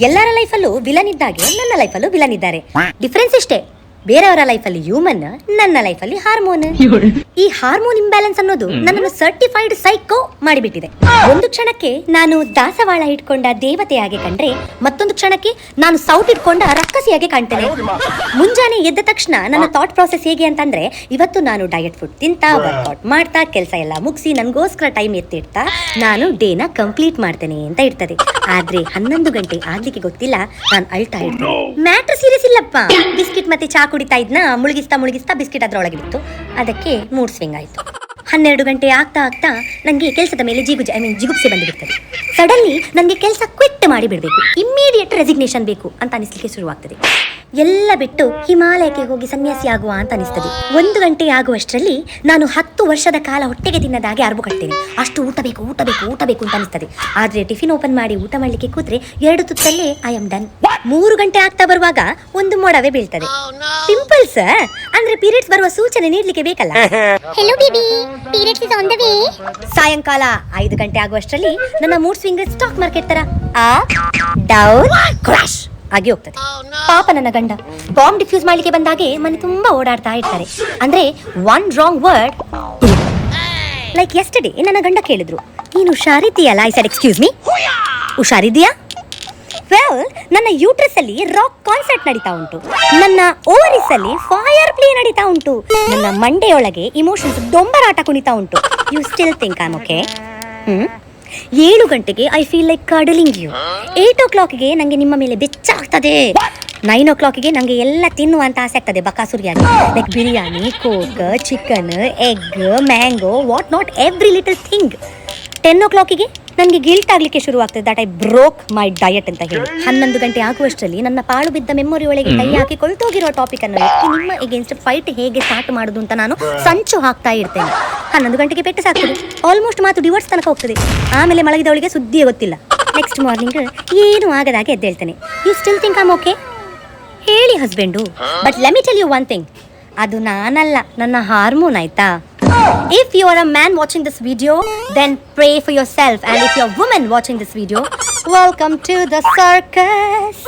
ಎಲ್ಲರ ಲೈಫಲ್ಲೂ ವಿಲನ್ ಇದ್ದಾಗೆ ನನ್ನ ಲೈಫಲ್ಲೂ ವಿಲನ್ ಇದ್ದಾರೆ. ಡಿಫರೆನ್ಸ್ ಇಷ್ಟೇ, ಬೇರೆಯವರ ಲೈಫಲ್ಲಿ ಹ್ಯೂಮನ್, ನನ್ನ ಲೈಫಲ್ಲಿ ಹಾರ್ಮೋನ್. ಈ ಹಾರ್ಮೋನ್ ಇಂಬ್ಯಾಲೆನ್ಸ್ ಅನ್ನೋದು ನನ್ನನ್ನು ಸರ್ಟಿಫೈಡ್ ಸೈಕೋ ಮಾಡಿಬಿಟ್ಟಿದೆ. ಒಂದು ಕ್ಷಣಕ್ಕೆ ನಾನು ದಾಸವಾಳ ಇಟ್ಕೊಂಡ ದೇವತೆಯಾಗಿ ಕಂಡ್ರೆ, ಮತ್ತೊಂದು ಕ್ಷಣಕ್ಕೆ ನಾನು ಸೌಟ್ ಇಟ್ಕೊಂಡ ರಕ್ಕಸಿಯಾಗಿ ಕಾಣ್ತೇನೆ. ಮುಂಜಾನೆ ಎದ್ದ ತಕ್ಷಣ ನನ್ನ ಥಾಟ್ ಪ್ರಾಸೆಸ್ ಹೇಗೆ ಅಂತಂದ್ರೆ, ಇವತ್ತು ನಾನು ಡಯಟ್ ಫುಡ್ ತಿಂತಾ, ವರ್ಕೌಟ್ ಮಾಡ್ತಾ, ಕೆಲಸ ಎಲ್ಲ ಮುಗಿಸಿ ನನಗೋಸ್ಕರ ಟೈಮ್ ಎತ್ತಿಡ್ತಾ ನಾನು ಡೇನ ಕಂಪ್ಲೀಟ್ ಮಾಡ್ತೇನೆ ಅಂತ ಇರ್ತದೆ. ಆದ್ರೆ 11 ಗಂಟೆ ಆಗ್ಲಿಕ್ಕೆ ಗೊತ್ತಿಲ್ಲ, ನಾನು ಅಳ್ತಾ ಇರ್ತೇನೆ. ಮ್ಯಾಟ್ರ್ ಸೀರಿಯಸ್ ಇಲ್ಲಪ್ಪ, ಬಿಸ್ಕಿಟ್ ಮತ್ತೆ ಚಾ ಕುಡಿತಾ ಇದ್ನ, ಮುಳುಗಿಸ್ತಾ ಬಿಸ್ಕಿಟ್ ಅದ್ರೊಳಗೆ ಬಿತ್ತು. ಅದಕ್ಕೆ ಮೂಡ್ ಸ್ವಿಂಗ್ ಆಯ್ತು. 12 ಗಂಟೆ ಆಗ್ತಾ ನನಗೆ ಕೆಲಸದ ಮೇಲೆ ಜಿಗುಪ್ಸೆ ಬಂದುಬಿಡ್ತದೆ. ಸಡನ್ಲಿ ನನಗೆ ಕೆಲಸ ಕ್ವಿಟ್ ಮಾಡಿ ಬಿಡಬೇಕು, ಇಮ್ಮಿಡಿಯೇಟ್ ರೆಸಿಗ್ನೇಷನ್ ಬೇಕು ಅಂತ ಅನಿಸ್ಲಿಕ್ಕೆ ಶುರುವಾಗ್ತದೆ. ಎಲ್ಲ ಬಿಟ್ಟು ಹಿಮಾಲಯಕ್ಕೆ ಹೋಗಿ ಸನ್ಯಾಸಿ ಆಗುವ ಅಂತ ಅನಿಸ್ತದೆ. 1 ಗಂಟೆ ಆಗುವಷ್ಟರಲ್ಲಿ ನಾನು 10 ವರ್ಷದ ಕಾಲ ಹೊಟ್ಟೆಗೆ ತಿನ್ನದಾಗೆ ಅರ್ಬು ಕಟ್ತೇನೆ. ಅಷ್ಟು ಊಟ ಬೇಕು ಅಂತ ಅನಿಸ್ತದೆ. ಆದ್ರೆ ಟಿಫಿನ್ ಓಪನ್ ಮಾಡಿ ಊಟ ಮಾಡ್ಲಿಕ್ಕೆ ಕೂತ್ರೆ 2 ತುತ್ತಲ್ಲೇ ಐ ಆಮ್ ಡನ್. 3 ಗಂಟೆ ಆಗ್ತಾ ಬರುವಾಗ ಒಂದು ಮೊಡವೆ ಬೀಳ್ತದೆ. ಪಿಂಪಲ್ಸ್ ಅಂದ್ರೆ ಪೀರಿಯಡ್ಸ್ ಬರುವ ಸೂಚನೆ ನೀಡ್ಲಿಕ್ಕೆ ಬೇಕಲ್ಲ. Hello baby, periods is on the way. ಸಾಯಂಕಾಲ 5 ಗಂಟೆ ಆಗುವಷ್ಟರಲ್ಲಿ ನನ್ನ ಮೂಡ್ ಸ್ವಿಂಗ್ ಸ್ಟಾಕ್ ಮಾರ್ಕೆಟ್ ತರ ಅಪ್ ಡೌನ್ ಕ್ರಾಶ್ ಆಗಿ ಹೋಗ್ತದೆ. ಪಾಪ ನನ್ನ ಗಂಡ ಬಾಂಬ್ ಡಿಫ್ಯೂಸ್ ಮಾಡ್ಲಿಕ್ಕೆ ಬಂದಾಗೆ ಮನೆ ತುಂಬಾ ಓಡಾಡ್ತಾ ಇರ್ತಾರೆ. ಅಂದ್ರೆ 1 ರಾಂಗ್ ವರ್ಡ್. ಲೈಕ್ ಯೆಸ್ಟರ್ಡೇ ನನ್ನ ಗಂಡ ಕೇಳಿದ್ರು, ನೀನು ಹುಷಾರಿದ್ದೀಯಲ್ಲ? ಐ ಸೆಡ್ ಎಕ್ಸ್ಕ್ಯೂಸ್ ಮೀ, ಹುಷಾರಿದ್ದೀಯಾ? ವೆಲ್, ನನ್ನ ಯೂಟ್ರಸ್ ಅಲ್ಲಿ ರಾಕ್ ಕಾನ್ಸರ್ಟ್ ನಡೀತಾ ಉಂಟು, ನನ್ನ ಓವರಿಸ್ ಅಲ್ಲಿ ಫೈರ್ ಪ್ಲೇ ನಡೀತಾ ಉಂಟು, ನನ್ನ ಮಂಡೆಯೊಳಗೆ ಇಮೋಷನ್ಸ್ ದೊಂಬರಾಟ ಕುಣಿತಾ ಉಂಟು. You still think I am okay? 7 ಗಂಟೆಗೆ I feel like cuddling you. 8 o'clockಗೆ ನಂಗೆ ನಿಮ್ಮ ಮೇಲೆ ಬೆಚ್ಚಾಗ್ತದೆ. 9 o'clockಗೆ ನಂಗೆ ಎಲ್ಲ ತಿನ್ನುವಂತ ಆಸೆ ಆಗ್ತದೆ ಬಕಾಸುರಿಯಾಗಿ. Like biryani, Coke, chicken, egg, mango, what not every little thing. 10 o'clockಗೆ ನನಗೆ ಗಿಲ್ಟ್ ಆಗ್ಲಿಕ್ಕೆ ಶುರು ಆಗ್ತದೆ that I broke my diet ಅಂತ ಹೇಳಿ. 11 ಗಂಟೆ ಆಗುವಷ್ಟರಲ್ಲಿ ನನ್ನ ಪಾಳು ಬಿದ್ದ ಮೆಮೊರಿ ಒಳಗೆ ಕೈ ಹಾಕಿ ಕೊಳ್ತೋಗಿರೋ ಟಾಪಿಕ್ ಅನ್ನು ಎತ್ತಿ ನಿಮ್ಮ ಎಗೇನ್ಸ್ಟ್ ಫೈಟ್ ಹೇಗೆ ಸ್ಟಾರ್ಟ್ ಮಾಡೋದು ಅಂತ ನಾನು ಸಂಚು ಹಾಕ್ತಾ ಇರ್ತೇನೆ. 11 ಗಂಟೆಗೆ ಪೆಟ್ಟು ಸಾಕ್ತದೆ, ಆಲ್ಮೋಸ್ಟ್ ಮಾತು ಡಿವೋರ್ಸ್ ತನಕ ಹೋಗ್ತದೆ. ಆಮೇಲೆ ಮಲಗಿದವಳಿಗೆ ಸುದ್ದಿಯೇ ಗೊತ್ತಿಲ್ಲ. ನೆಕ್ಸ್ಟ್ ಮಾರ್ನಿಂಗ್ ಏನು ಆಗದಾಗೆ ಎದ್ದೇಳ್ತೇನೆ. You still think I am okay? ಹೇಳಿ husband. But let me tell you one thing, ಅದು ನಾನಲ್ಲ, ನನ್ನ ಹಾರ್ಮೋನ್ ಆಯ್ತಾ? If you are a man watching this video, then pray for yourself. And if you're a woman watching this video, welcome to the circus.